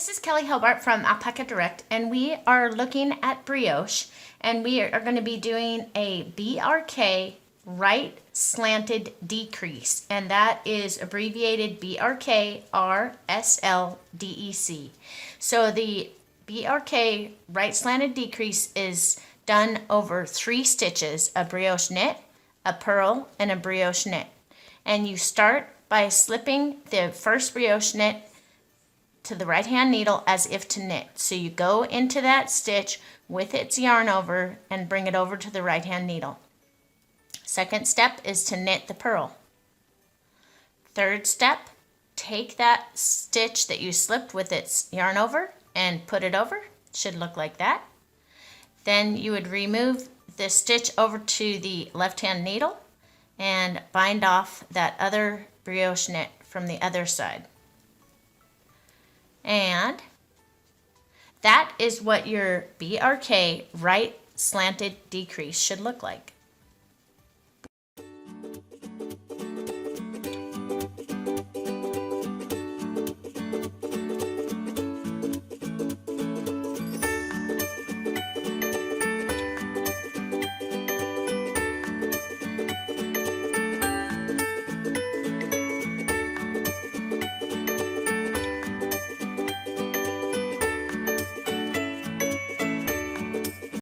This is Kelley Hobart from Alpaca Direct, and we are looking at brioche, and we are going to be doing a BRK Right Slanted Decrease, and that is abbreviated BRKRSL DEC. So the BRK Right Slanted Decrease is done over 3 stitches, a brioche knit, a purl, and a brioche knit. And you start by slipping the first brioche knit to the right hand needle as if to knit. So you go into that stitch with its yarn over and bring it over to the right hand needle. Second step is to knit the purl. Third step, take that stitch that you slipped with its yarn over and put it over. It should look like that. Then you would remove the stitch over to the left hand needle and bind off that other brioche knit from the other side. And that is what your BRK Right Slanted Decrease should look like.